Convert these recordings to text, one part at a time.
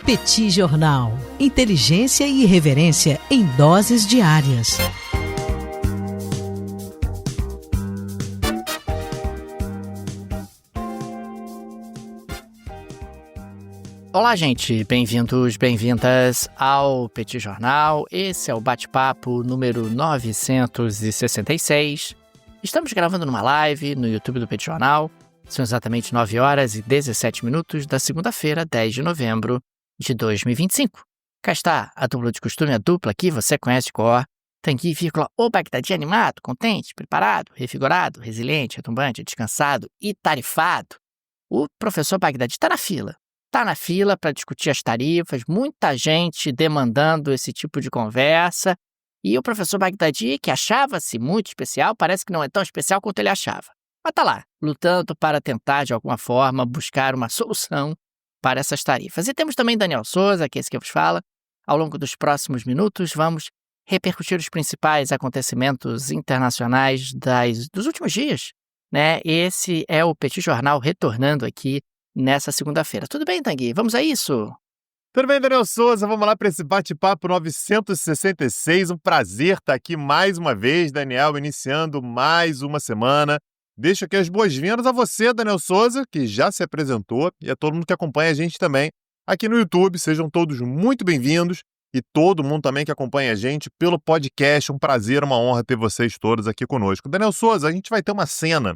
Petit Jornal. Inteligência e irreverência em doses diárias. Olá, gente. Bem-vindos, bem-vindas ao Petit Jornal. Esse é o bate-papo número 966. Estamos gravando numa live no YouTube do Petit Jornal. São exatamente 9 horas e 17 minutos da segunda-feira, 10 de novembro de 2025. Cá está a dupla de costume, a dupla que você conhece de cor. Tanguy, o Bagdadi animado, contente, preparado, revigorado, resiliente, retumbante, descansado e tarifado. O professor Bagdadi está na fila. Está na fila para discutir as tarifas, muita gente demandando esse tipo de conversa. E o professor Bagdadi, que achava-se muito especial, parece que não é tão especial quanto ele achava. Mas está lá, lutando para tentar, de alguma forma, buscar uma solução para essas tarifas. E temos também Daniel Souza, que é esse que vos fala. Ao longo dos próximos minutos, vamos repercutir os principais acontecimentos internacionais dos últimos dias, né? Esse é o Petit Jornal retornando aqui nessa segunda-feira. Tudo bem, Tanguy? Vamos a isso? Tudo bem, Daniel Souza? Vamos lá para esse bate-papo 966. Um prazer estar aqui mais uma vez, Daniel, iniciando mais uma semana. Deixo aqui as boas-vindas a você, Daniel Souza, que já se apresentou, e a todo mundo que acompanha a gente também aqui no YouTube. Sejam todos muito bem-vindos e todo mundo também que acompanha a gente pelo podcast. Um prazer, uma honra ter vocês todos aqui conosco. Daniel Souza, a gente vai ter uma cena,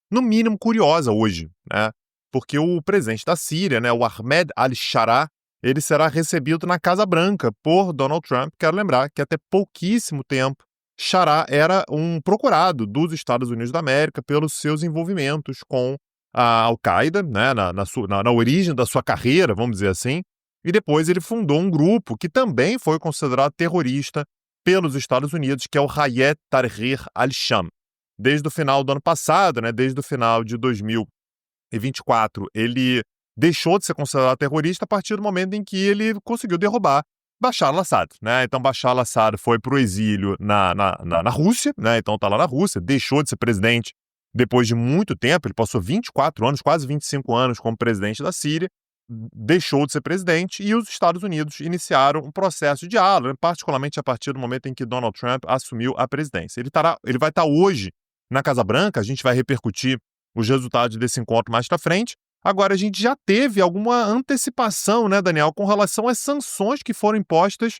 no mínimo, curiosa hoje, né? Porque o presidente da Síria, né, o Ahmed al-Shara, ele será recebido na Casa Branca por Donald Trump. Quero lembrar que até pouquíssimo tempo, Shara era um procurado dos Estados Unidos da América pelos seus envolvimentos com a Al-Qaeda, né, na origem da sua carreira, vamos dizer assim, e depois ele fundou um grupo que também foi considerado terrorista pelos Estados Unidos, que é o Hayat Tahrir al-Sham. Desde o final do ano passado, né, desde o final de 2024, ele deixou de ser considerado terrorista a partir do momento em que ele conseguiu derrubar Bashar al-Assad, né? Então Bashar al-Assad foi para o exílio na Rússia, né? Então está lá na Rússia, deixou de ser presidente depois de muito tempo. Ele passou 24 anos, quase 25 anos como presidente da Síria, deixou de ser presidente e os Estados Unidos iniciaram um processo de diálogo, né? Particularmente a partir do momento em que Donald Trump assumiu a presidência. Ele vai estar hoje na Casa Branca. A gente vai repercutir os resultados desse encontro mais para frente. Agora, a gente já teve alguma antecipação, né, Daniel, com relação às sanções que foram impostas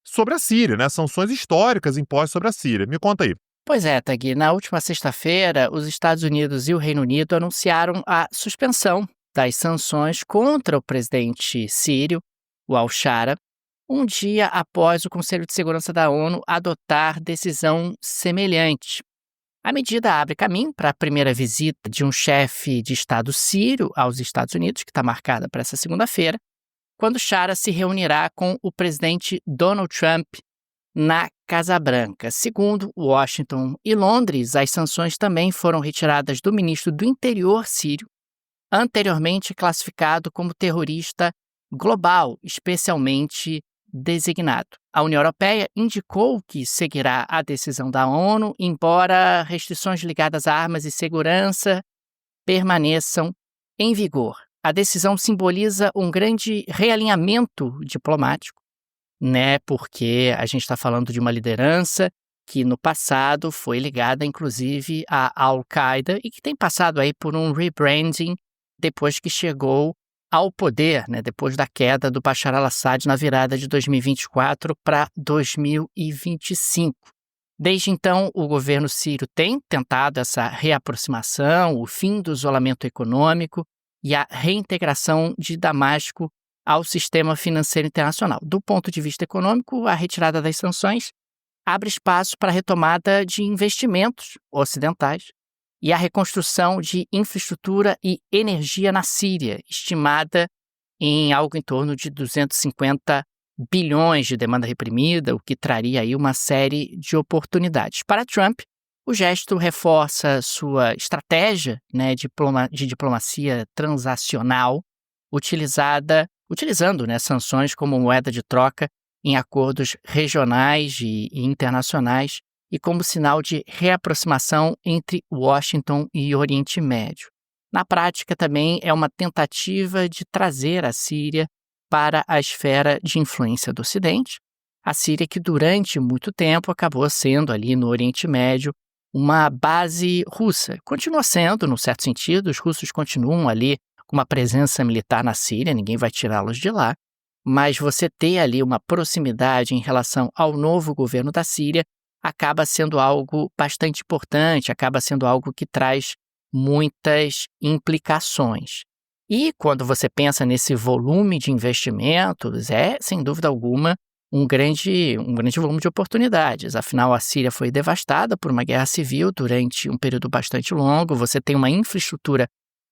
sobre a Síria, né? Sanções históricas impostas sobre a Síria. Me conta aí. Pois é, Tanguy. Na última sexta-feira, os Estados Unidos e o Reino Unido anunciaram a suspensão das sanções contra o presidente sírio, o al-Shara, um dia após o Conselho de Segurança da ONU adotar decisão semelhante. A medida abre caminho para a primeira visita de um chefe de Estado sírio aos Estados Unidos, que está marcada para essa segunda-feira, quando Shara se reunirá com o presidente Donald Trump na Casa Branca. Segundo Washington e Londres, as sanções também foram retiradas do ministro do Interior sírio, anteriormente classificado como terrorista global, especialmente designado. A União Europeia indicou que seguirá a decisão da ONU, embora restrições ligadas a armas e segurança permaneçam em vigor. A decisão simboliza um grande realinhamento diplomático, né? Porque a gente está falando de uma liderança que no passado foi ligada, inclusive, à Al-Qaeda e que tem passado aí por um rebranding depois que chegou ao poder, né, depois da queda do Bashar al-Assad na virada de 2024 para 2025. Desde então, o governo sírio tem tentado essa reaproximação, o fim do isolamento econômico e a reintegração de Damasco ao sistema financeiro internacional. Do ponto de vista econômico, a retirada das sanções abre espaço para a retomada de investimentos ocidentais e a reconstrução de infraestrutura e energia na Síria, estimada em algo em torno de 250 bilhões de demanda reprimida, o que traria aí uma série de oportunidades. Para Trump, o gesto reforça sua estratégia, né, de diplomacia transacional, utilizando, né, sanções como moeda de troca em acordos regionais e internacionais e como sinal de reaproximação entre Washington e Oriente Médio. Na prática, também é uma tentativa de trazer a Síria para a esfera de influência do Ocidente. A Síria, que durante muito tempo acabou sendo ali no Oriente Médio uma base russa. Continua sendo, num certo sentido, os russos continuam ali com uma presença militar na Síria, ninguém vai tirá-los de lá, mas você ter ali uma proximidade em relação ao novo governo da Síria acaba sendo algo bastante importante, acaba sendo algo que traz muitas implicações. E quando você pensa nesse volume de investimentos, é, sem dúvida alguma, um grande volume de oportunidades. Afinal, a Síria foi devastada por uma guerra civil durante um período bastante longo, você tem uma infraestrutura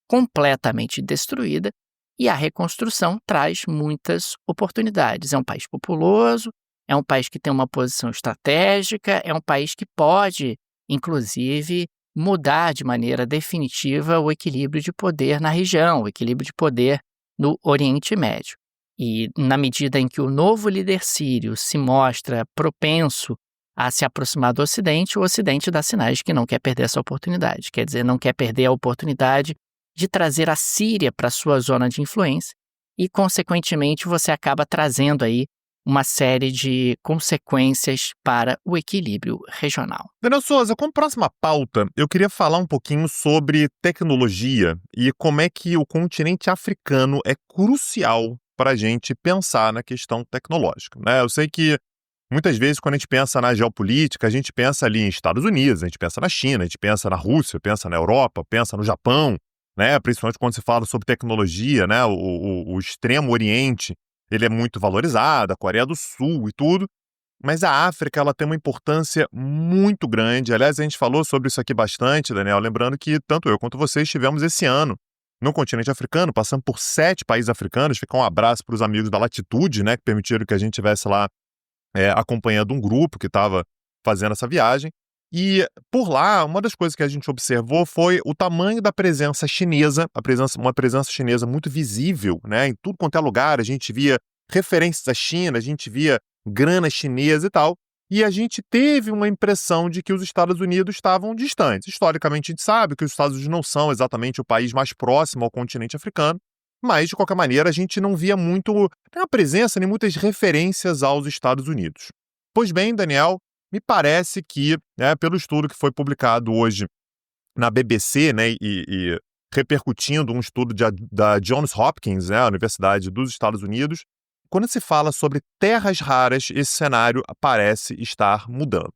completamente destruída e a reconstrução traz muitas oportunidades. É um país populoso, é um país que tem uma posição estratégica, é um país que pode, inclusive, mudar de maneira definitiva o equilíbrio de poder na região, o equilíbrio de poder no Oriente Médio. E na medida em que o novo líder sírio se mostra propenso a se aproximar do Ocidente, o Ocidente dá sinais de que não quer perder essa oportunidade. Quer dizer, não quer perder a oportunidade de trazer a Síria para a sua zona de influência e, consequentemente, você acaba trazendo aí uma série de consequências para o equilíbrio regional. Daniel Souza, como próxima pauta, eu queria falar um pouquinho sobre tecnologia e como é que o continente africano é crucial para a gente pensar na questão tecnológica, né? Eu sei que muitas vezes quando a gente pensa na geopolítica, a gente pensa ali em Estados Unidos, a gente pensa na China, a gente pensa na Rússia, pensa na Europa, pensa no Japão, né? Principalmente quando se fala sobre tecnologia, né? O Extremo Oriente, ele é muito valorizado, a Coreia do Sul e tudo, mas a África, ela tem uma importância muito grande. Aliás, a gente falou sobre isso aqui bastante, Daniel, lembrando que tanto eu quanto você estivemos esse ano no continente africano, passando por 7 países africanos. Fica um abraço para os amigos da Latitude, né, que permitiram que a gente estivesse lá acompanhando um grupo que estava fazendo essa viagem. E por lá, uma das coisas que a gente observou foi o tamanho da presença chinesa, uma presença chinesa muito visível, né? Em tudo quanto é lugar, a gente via referências à China, a gente via grana chinesa e tal, e a gente teve uma impressão de que os Estados Unidos estavam distantes. Historicamente, a gente sabe que os Estados Unidos não são exatamente o país mais próximo ao continente africano, mas, de qualquer maneira, a gente não via muito nem a presença, nem muitas referências aos Estados Unidos. Pois bem, Daniel, me parece que, pelo estudo que foi publicado hoje na BBC, né, e repercutindo um estudo da Johns Hopkins, né, a Universidade dos Estados Unidos, quando se fala sobre terras raras, esse cenário parece estar mudando.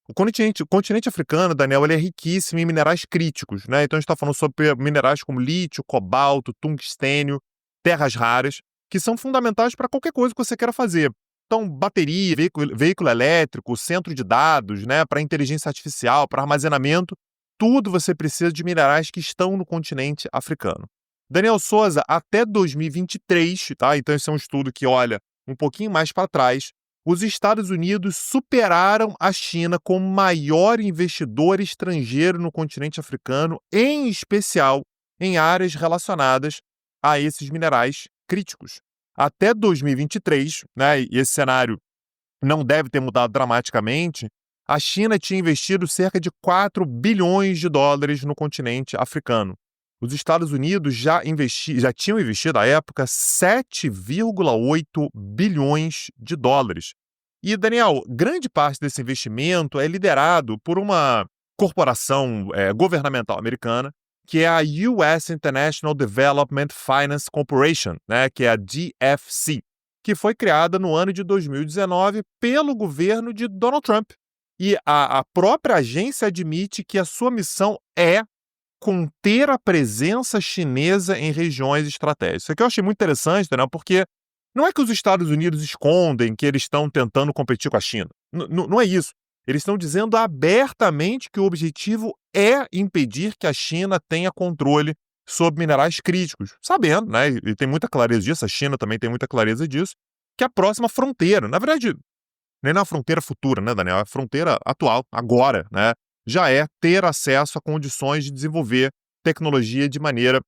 O continente africano, Daniel, ele é riquíssimo em minerais críticos, né? Então a gente está falando sobre minerais como lítio, cobalto, tungstênio, terras raras, que são fundamentais para qualquer coisa que você queira fazer. Então, bateria, veículo elétrico, centro de dados, né, para inteligência artificial, para armazenamento, tudo você precisa de minerais que estão no continente africano. Daniel Souza, até 2023, tá? Então esse é um estudo que olha um pouquinho mais para trás, os Estados Unidos superaram a China como maior investidor estrangeiro no continente africano, em especial em áreas relacionadas a esses minerais críticos. Até 2023, né, e esse cenário não deve ter mudado dramaticamente, a China tinha investido cerca de 4 bilhões de dólares no continente africano. Os Estados Unidos já tinham investido, à época, 7,8 bilhões de dólares. E, Daniel, grande parte desse investimento é liderado por uma corporação governamental americana, que é a US International Development Finance Corporation, né, que é a DFC, que foi criada no ano de 2019 pelo governo de Donald Trump. E a própria agência admite que a sua missão é conter a presença chinesa em regiões estratégicas. Isso aqui eu achei muito interessante, né? Porque não é que os Estados Unidos escondem que eles estão tentando competir com a China. Não é isso. Eles estão dizendo abertamente que o objetivo é impedir que a China tenha controle sobre minerais críticos, sabendo, né? E tem muita clareza disso, a China também tem muita clareza disso, que a próxima fronteira, na verdade, nem na fronteira futura, né, Daniel? É a fronteira atual, agora, né? Já é ter acesso a condições de desenvolver tecnologia de maneira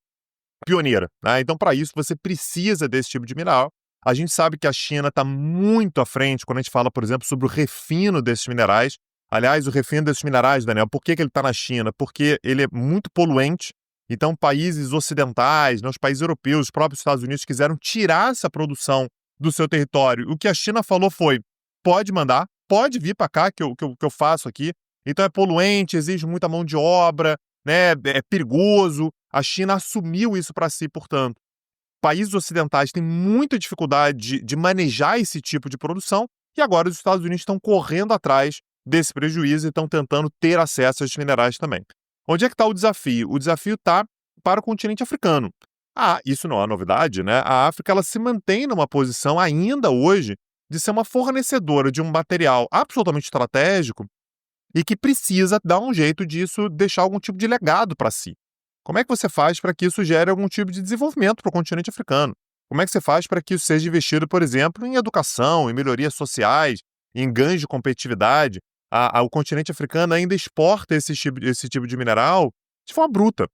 pioneira, né? Então, para isso, você precisa desse tipo de mineral. A gente sabe que a China está muito à frente quando a gente fala, por exemplo, sobre o refino desses minerais. Aliás, o refino desses minerais, Daniel, por que ele está na China? Porque ele é muito poluente, Então, países ocidentais, os países europeus, os próprios Estados Unidos quiseram tirar essa produção do seu território. O que a China falou foi, pode mandar, pode vir para cá que eu faço aqui. Então é poluente, exige muita mão de obra, né, é perigoso. A China assumiu isso para si, portanto. Países ocidentais têm muita dificuldade de manejar esse tipo de produção e agora os Estados Unidos estão correndo atrás desse prejuízo e estão tentando ter acesso a esses minerais também. Onde é que está o desafio? O desafio está para o continente africano. Isso não é novidade, né? A África ela se mantém numa posição ainda hoje de ser uma fornecedora de um material absolutamente estratégico e que precisa dar um jeito disso, deixar algum tipo de legado para si. Como é que você faz para que isso gere algum tipo de desenvolvimento para o continente africano? Como é que você faz para que isso seja investido, por exemplo, em educação, em melhorias sociais, em ganhos de competitividade? O continente africano ainda exporta esse tipo de mineral de forma bruta,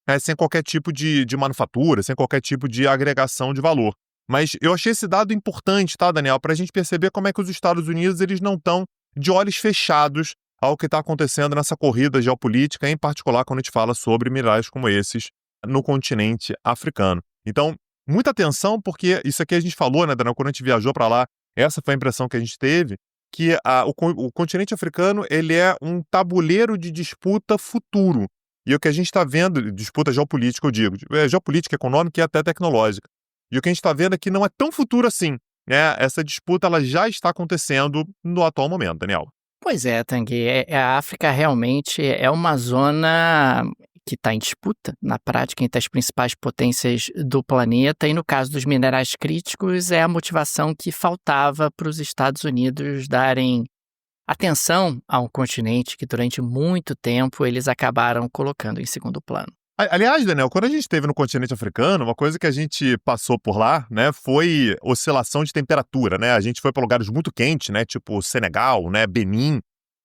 né, sem qualquer tipo de manufatura, sem qualquer tipo de agregação de valor. Mas eu achei esse dado importante, tá, Daniel, para a gente perceber como é que os Estados Unidos eles não estão de olhos fechados ao que está acontecendo nessa corrida geopolítica, em particular quando a gente fala sobre minerais como esses no continente africano. Então, muita atenção, porque isso aqui a gente falou, né, Daniel, quando a gente viajou para lá, essa foi a impressão que a gente teve, que o continente africano ele é um tabuleiro de disputa futuro. E o que a gente está vendo, disputa geopolítica, eu digo, geopolítica, econômica e até tecnológica. E o que a gente está vendo aqui não é tão futuro assim, né? Essa disputa ela já está acontecendo no atual momento, Daniel. Pois é, Tanguy, a África realmente é uma zona que está em disputa, na prática, entre as principais potências do planeta, e no caso dos minerais críticos, é a motivação que faltava para os Estados Unidos darem atenção a um continente que durante muito tempo eles acabaram colocando em segundo plano. Aliás, Daniel, quando a gente esteve no continente africano, uma coisa que a gente passou por lá, né, foi oscilação de temperatura, né? A gente foi para lugares muito quentes, né, tipo Senegal, né, Benin,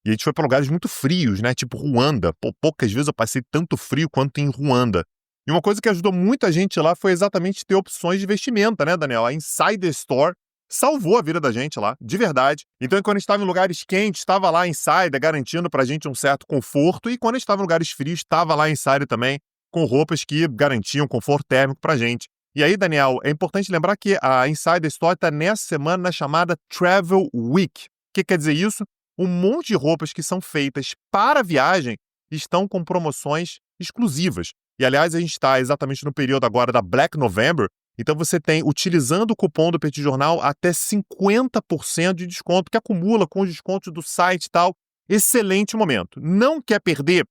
e a gente foi para lugares muito frios, né, tipo Ruanda. Poucas vezes eu passei tanto frio quanto em Ruanda. E uma coisa que ajudou muito a gente lá foi exatamente ter opções de vestimenta, né, Daniel? A Insider Store salvou a vida da gente lá, de verdade. Então, quando a gente estava em lugares quentes, estava lá a Insider garantindo pra gente um certo conforto, e quando a gente estava em lugares frios, estava lá a Insider também, com roupas que garantiam conforto térmico pra gente. E aí, Daniel, é importante lembrar que a Insider Store está nessa semana na chamada Travel Week. O que quer dizer isso? Um monte de roupas que são feitas para viagem estão com promoções exclusivas. E, aliás, a gente está exatamente no período agora da Black November, então você tem, utilizando o cupom do Petit Jornal, até 50% de desconto, que acumula com os descontos do site e tal. Excelente momento. Não quer perder?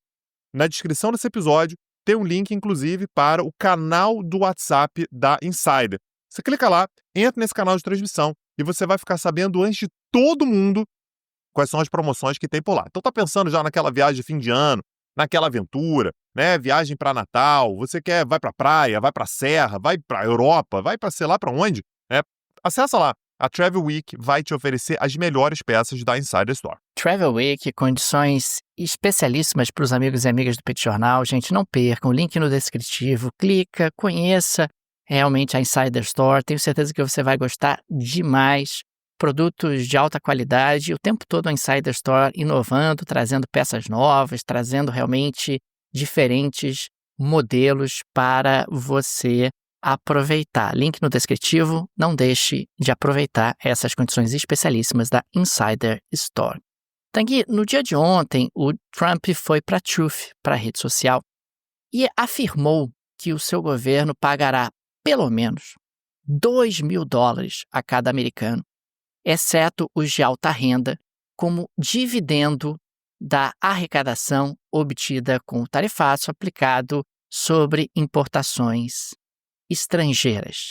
Na descrição desse episódio tem um link, inclusive, para o canal do WhatsApp da Insider. Você clica lá, entra nesse canal de transmissão e você vai ficar sabendo antes de todo mundo quais são as promoções que tem por lá. Então tá pensando já naquela viagem de fim de ano, naquela aventura, né? Viagem para Natal, vai para praia, vai para serra, vai para Europa, vai para sei lá para onde, né? Acessa lá. A Travel Week vai te oferecer as melhores peças da Insider Store. Travel Week, condições especialíssimas para os amigos e amigas do Petit Jornal. Gente, não percam, o link no descritivo, clica, conheça realmente a Insider Store. Tenho certeza que você vai gostar demais. Produtos de alta qualidade, o tempo todo a Insider Store inovando, trazendo peças novas, trazendo realmente diferentes modelos para você aproveitar. Link no descritivo, não deixe de aproveitar essas condições especialíssimas da Insider Store. Tanguy, no dia de ontem, o Trump foi para a Truth, para a rede social, e afirmou que o seu governo pagará pelo menos $2.000 a cada americano, exceto os de alta renda, como dividendo da arrecadação obtida com o tarifaço aplicado sobre importações estrangeiras.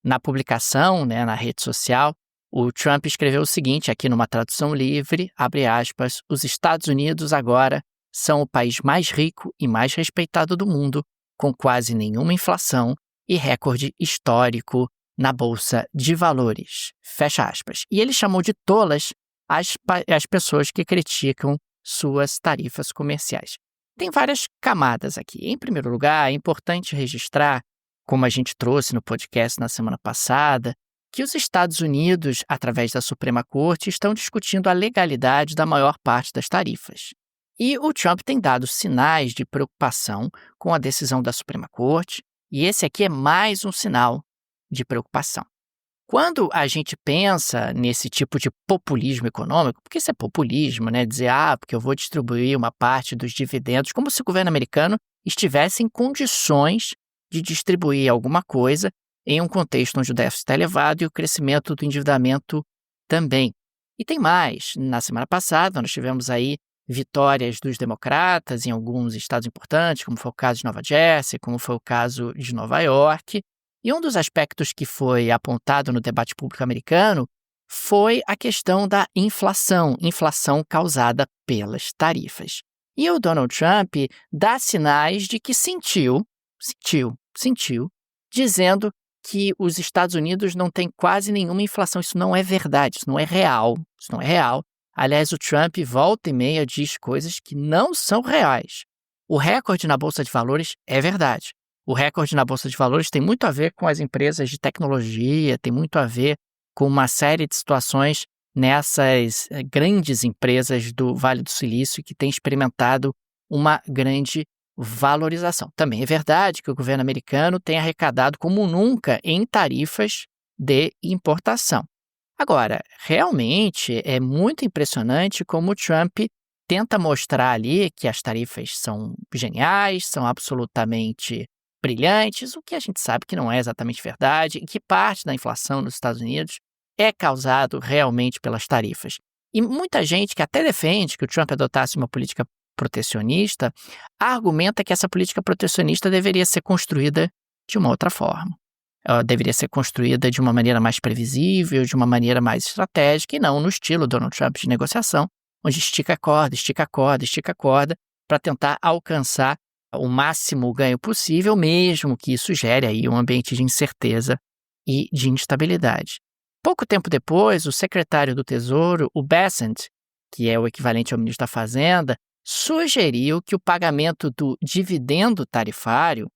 Na publicação, na rede social, o Trump escreveu o seguinte, aqui numa tradução livre, abre aspas, os Estados Unidos agora são o país mais rico e mais respeitado do mundo, com quase nenhuma inflação e recorde histórico na Bolsa de Valores. Fecha aspas. E ele chamou de tolas as pessoas que criticam suas tarifas comerciais. Tem várias camadas aqui. Em primeiro lugar, é importante registrar, como a gente trouxe no podcast na semana passada, que os Estados Unidos, através da Suprema Corte, estão discutindo a legalidade da maior parte das tarifas. E o Trump tem dado sinais de preocupação com a decisão da Suprema Corte, e esse aqui é mais um sinal de preocupação. Quando a gente pensa nesse tipo de populismo econômico, porque isso é populismo, né? Dizer, porque eu vou distribuir uma parte dos dividendos, como se o governo americano estivesse em condições de distribuir alguma coisa em um contexto onde o déficit está elevado e o crescimento do endividamento também. E tem mais. Na semana passada, nós tivemos aí vitórias dos democratas em alguns estados importantes, como foi o caso de Nova Jersey, como foi o caso de Nova York. E um dos aspectos que foi apontado no debate público americano foi a questão da inflação causada pelas tarifas. E o Donald Trump dá sinais de que sentiu, dizendo que os Estados Unidos não têm quase nenhuma inflação. Isso não é verdade, isso não é real. Aliás, o Trump volta e meia diz coisas que não são reais. O recorde na Bolsa de Valores é verdade. O recorde na Bolsa de Valores tem muito a ver com as empresas de tecnologia, tem muito a ver com uma série de situações nessas grandes empresas do Vale do Silício que têm experimentado uma grande valorização. Também é verdade que o governo americano tem arrecadado como nunca em tarifas de importação. Agora, realmente é muito impressionante como o Trump tenta mostrar ali que as tarifas são geniais, são absolutamente brilhantes, o que a gente sabe que não é exatamente verdade, e que parte da inflação nos Estados Unidos é causado realmente pelas tarifas. E muita gente que até defende que o Trump adotasse uma política protecionista, argumenta que essa política protecionista deveria ser construída de uma outra forma. Ela deveria ser construída de uma maneira mais previsível, de uma maneira mais estratégica, e não no estilo Donald Trump de negociação, onde estica a corda, para tentar alcançar o máximo ganho possível, mesmo que isso gere aí um ambiente de incerteza e de instabilidade. Pouco tempo depois, o secretário do Tesouro, o Bessent, que é o equivalente ao ministro da Fazenda, sugeriu que o pagamento do dividendo tarifário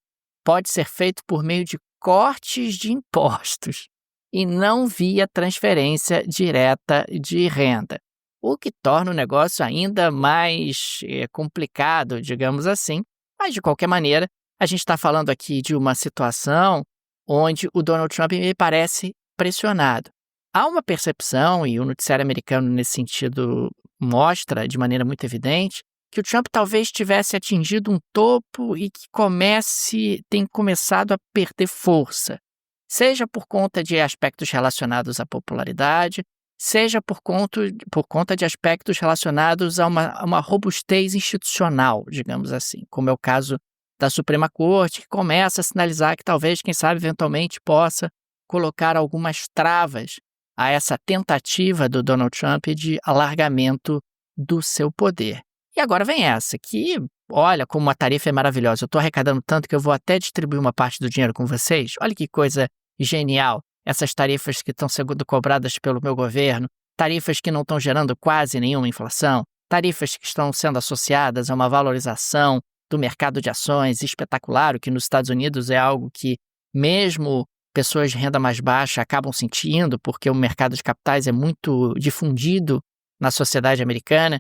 pode ser feito por meio de cortes de impostos e não via transferência direta de renda, o que torna o negócio ainda mais complicado, digamos assim. Mas, de qualquer maneira, a gente está falando aqui de uma situação onde o Donald Trump me parece pressionado. Há uma percepção, e o noticiário americano nesse sentido mostra de maneira muito evidente, que o Trump talvez tivesse atingido um topo e que tem começado a perder força, seja por conta de aspectos relacionados à popularidade, seja por conta de aspectos relacionados a uma robustez institucional, digamos assim, como é o caso da Suprema Corte, que começa a sinalizar que talvez, quem sabe, eventualmente possa colocar algumas travas a essa tentativa do Donald Trump de alargamento do seu poder. E agora vem essa, que, olha, como a tarifa é maravilhosa, eu estou arrecadando tanto que eu vou até distribuir uma parte do dinheiro com vocês. Olha que coisa genial, essas tarifas que estão sendo cobradas pelo meu governo, tarifas que não estão gerando quase nenhuma inflação, tarifas que estão sendo associadas a uma valorização do mercado de ações espetacular, o que nos Estados Unidos é algo que mesmo pessoas de renda mais baixa acabam sentindo, porque o mercado de capitais é muito difundido na sociedade americana.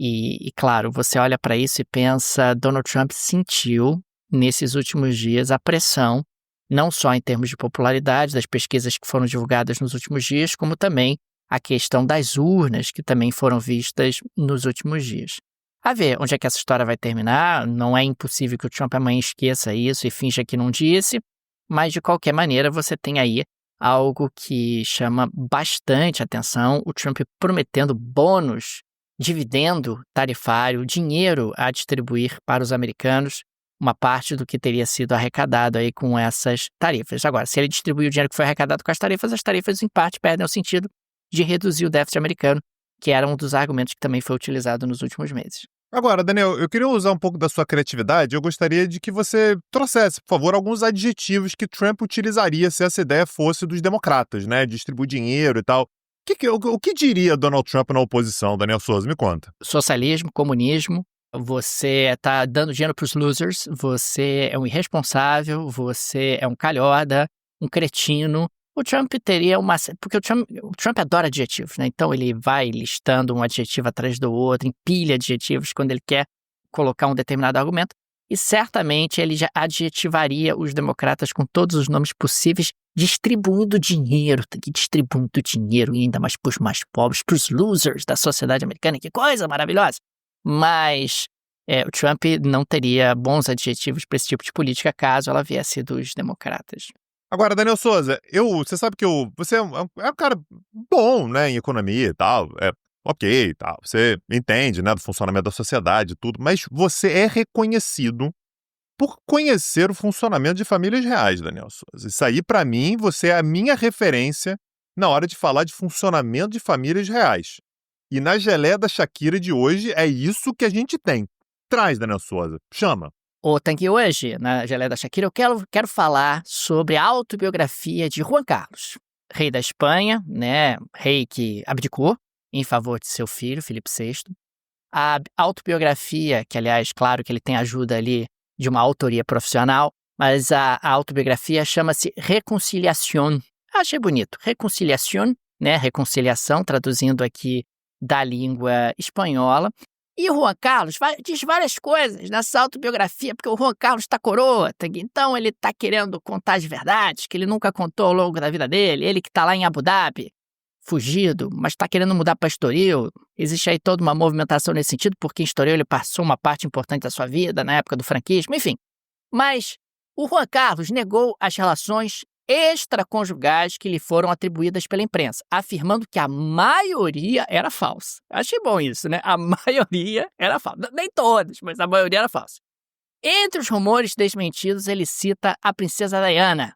E claro, você olha para isso e pensa, Donald Trump sentiu nesses últimos dias a pressão, não só em termos de popularidade das pesquisas que foram divulgadas nos últimos dias, como também a questão das urnas que também foram vistas nos últimos dias. A ver onde é que essa história vai terminar, não é impossível que o Trump amanhã esqueça isso e finja que não disse, mas de qualquer maneira você tem aí algo que chama bastante atenção, o Trump prometendo bônus, dividendo tarifário, dinheiro a distribuir para os americanos, uma parte do que teria sido arrecadado aí com essas tarifas. Agora, se ele distribuir o dinheiro que foi arrecadado com as tarifas em parte perdem o sentido de reduzir o déficit americano, que era um dos argumentos que também foi utilizado nos últimos meses. Agora, Daniel, eu queria usar um pouco da sua criatividade. Eu gostaria de que você trouxesse, por favor, alguns adjetivos que Trump utilizaria se essa ideia fosse dos democratas, né? Distribuir dinheiro e tal. O que diria Donald Trump na oposição, Daniel Souza? Me conta. Socialismo, comunismo, você está dando dinheiro para os losers, você é um irresponsável, você é um calhorda, um cretino. O Trump teria porque o Trump adora adjetivos, né? Então ele vai listando um adjetivo atrás do outro, empilha adjetivos quando ele quer colocar um determinado argumento, e certamente ele já adjetivaria os democratas com todos os nomes possíveis, distribuindo dinheiro ainda mais para os mais pobres, para os losers da sociedade americana, que coisa maravilhosa! Mas o Trump não teria bons adjetivos para esse tipo de política caso ela viesse dos democratas. Agora, Daniel Souza, você sabe que você é um cara bom, né, em economia e tal, ok e tal, você entende, né, do funcionamento da sociedade e tudo, mas você é reconhecido por conhecer o funcionamento de famílias reais, Daniel Souza. Isso aí, pra mim, você é a minha referência na hora de falar de funcionamento de famílias reais. E na geleia da Shakira de hoje, é isso que a gente tem. Traz, Daniel Souza, chama. Tanque, hoje, na geleia da Shakira, eu quero falar sobre a autobiografia de Juan Carlos, rei da Espanha, né, rei que abdicou em favor de seu filho, Filipe VI. A autobiografia, que aliás, claro que ele tem ajuda ali de uma autoria profissional, mas a autobiografia chama-se Reconciliación. Achei bonito, Reconciliación, né, reconciliação, traduzindo aqui da língua espanhola. E o Juan Carlos diz várias coisas nessa autobiografia, porque o Juan Carlos está coroa, então ele está querendo contar as verdades que ele nunca contou ao longo da vida dele, ele que está lá em Abu Dhabi, fugido, mas está querendo mudar para Estoril. Existe aí toda uma movimentação nesse sentido, porque em Estoril ele passou uma parte importante da sua vida na época do franquismo, enfim. Mas o Juan Carlos negou as relações extraconjugais que lhe foram atribuídas pela imprensa, afirmando que a maioria era falsa. Achei bom isso, né? A maioria era falsa. Nem todas, mas a maioria era falsa. Entre os rumores desmentidos, ele cita a princesa Diana,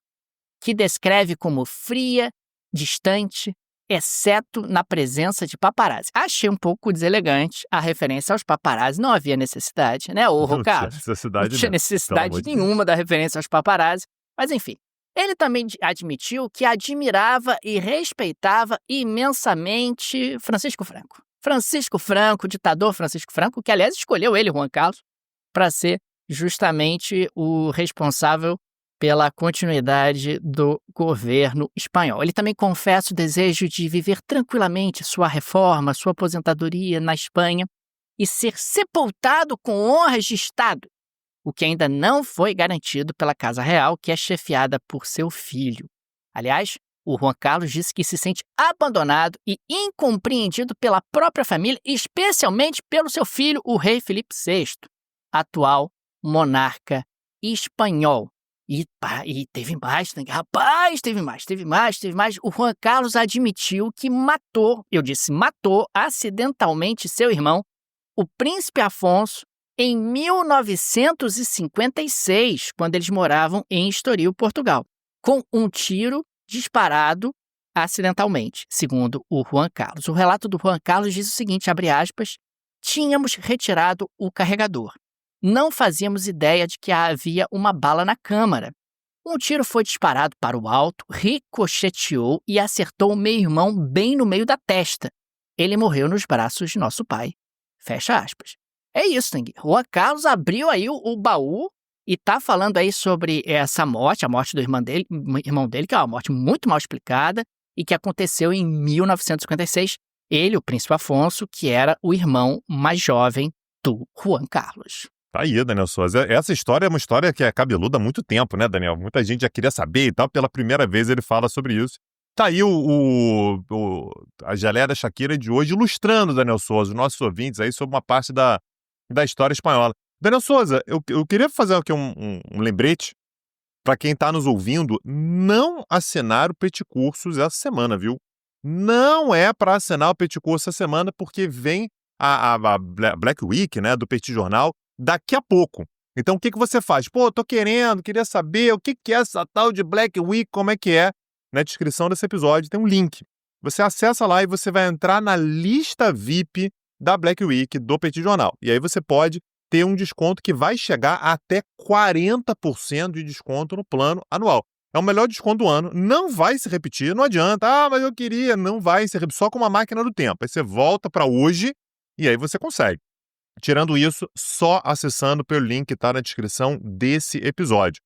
que descreve como fria, distante, exceto na presença de paparazzi. Achei um pouco deselegante a referência aos paparazzi. Não havia necessidade, né, Juan Carlos? Não tinha necessidade nenhuma da referência aos paparazzi. Mas, enfim. Ele também admitiu que admirava e respeitava imensamente Francisco Franco. Francisco Franco, ditador Francisco Franco, que aliás escolheu ele, Juan Carlos, para ser justamente o responsável pela continuidade do governo espanhol. Ele também confessa o desejo de viver tranquilamente sua reforma, sua aposentadoria na Espanha e ser sepultado com honras de Estado, o que ainda não foi garantido pela Casa Real, que é chefiada por seu filho. Aliás, o Juan Carlos disse que se sente abandonado e incompreendido pela própria família, especialmente pelo seu filho, o rei Filipe VI, atual monarca espanhol. E teve mais, rapaz, teve mais. O Juan Carlos admitiu que matou acidentalmente seu irmão, o príncipe Afonso, em 1956, quando eles moravam em Estoril, Portugal, com um tiro disparado acidentalmente, segundo o Juan Carlos. O relato do Juan Carlos diz o seguinte, abre aspas, tínhamos retirado o carregador. Não fazíamos ideia de que havia uma bala na câmara. Um tiro foi disparado para o alto, ricocheteou e acertou o meu irmão bem no meio da testa. Ele morreu nos braços de nosso pai. Fecha aspas. É isso, Tanguy. Juan Carlos abriu aí o baú e tá falando aí sobre essa morte, a morte do irmão dele, que é uma morte muito mal explicada e que aconteceu em 1956. Ele, o príncipe Afonso, que era o irmão mais jovem do Juan Carlos. Tá aí, Daniel Souza. Essa história é uma história que é cabeluda há muito tempo, né, Daniel? Muita gente já queria saber e tal. Pela primeira vez ele fala sobre isso. Tá aí a geleia da Shakira de hoje, ilustrando, Daniel Souza, os nossos ouvintes aí sobre uma parte da história espanhola. Daniel Souza, eu queria fazer aqui um lembrete para quem está nos ouvindo, não assinar o Peticursos essa semana, viu? Não é para assinar o Peticurso essa semana, porque vem a Black Week, né, do Petit Jornal, daqui a pouco. Então, o que você faz? Pô, queria saber o que é essa tal de Black Week, como é que é? Na descrição desse episódio tem um link. Você acessa lá e você vai entrar na lista VIP da Black Week do Petit Jornal. E aí você pode ter um desconto que vai chegar a até 40% de desconto no plano anual. É o melhor desconto do ano, não vai se repetir, não adianta, mas eu queria, não vai se repetir, só com uma máquina do tempo. Aí você volta para hoje e aí você consegue. Tirando isso, só acessando pelo link que está na descrição desse episódio.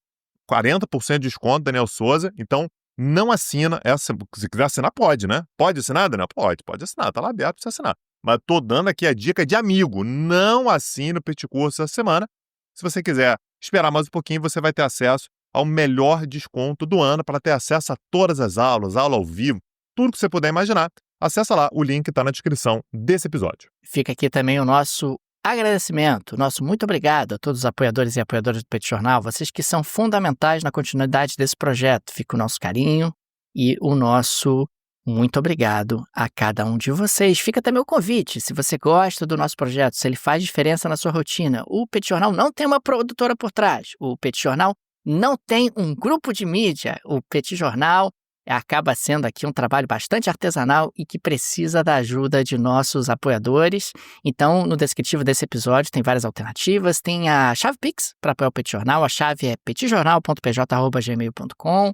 40% de desconto, Daniel Souza, então não assina essa. Se quiser assinar, pode, né? Pode assinar, Daniel? Pode assinar, tá lá aberto pra você assinar. Mas tô dando aqui a dica de amigo, não assine o Petit Curso essa semana. Se você quiser esperar mais um pouquinho, você vai ter acesso ao melhor desconto do ano para ter acesso a todas as aulas, aula ao vivo, tudo que você puder imaginar. Acessa lá, o link está na descrição desse episódio. Fica aqui também o nosso agradecimento, nosso muito obrigado a todos os apoiadores e apoiadoras do Petit Jornal, vocês que são fundamentais na continuidade desse projeto. Fica o nosso carinho e o nosso muito obrigado a cada um de vocês. Fica também o convite, se você gosta do nosso projeto, se ele faz diferença na sua rotina. O Petit Jornal não tem uma produtora por trás, o Petit Jornal não tem um grupo de mídia, o Petit Jornal acaba sendo aqui um trabalho bastante artesanal e que precisa da ajuda de nossos apoiadores. Então, no descritivo desse episódio tem várias alternativas. Tem a chave Pix para apoiar o Petit Jornal. A chave é petitjornal.pj@gmail.com.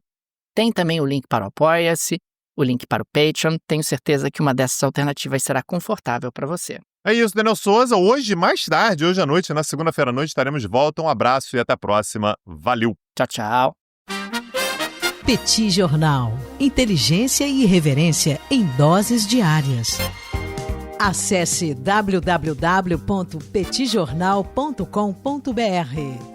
Tem também o link para o Apoia-se, o link para o Patreon. Tenho certeza que uma dessas alternativas será confortável para você. É isso, Daniel Souza. Hoje, mais tarde, hoje à noite, na segunda-feira à noite, estaremos de volta. Um abraço e até a próxima. Valeu! Tchau, tchau. Petit Jornal. Inteligência e irreverência em doses diárias. Acesse www.petitjornal.com.br.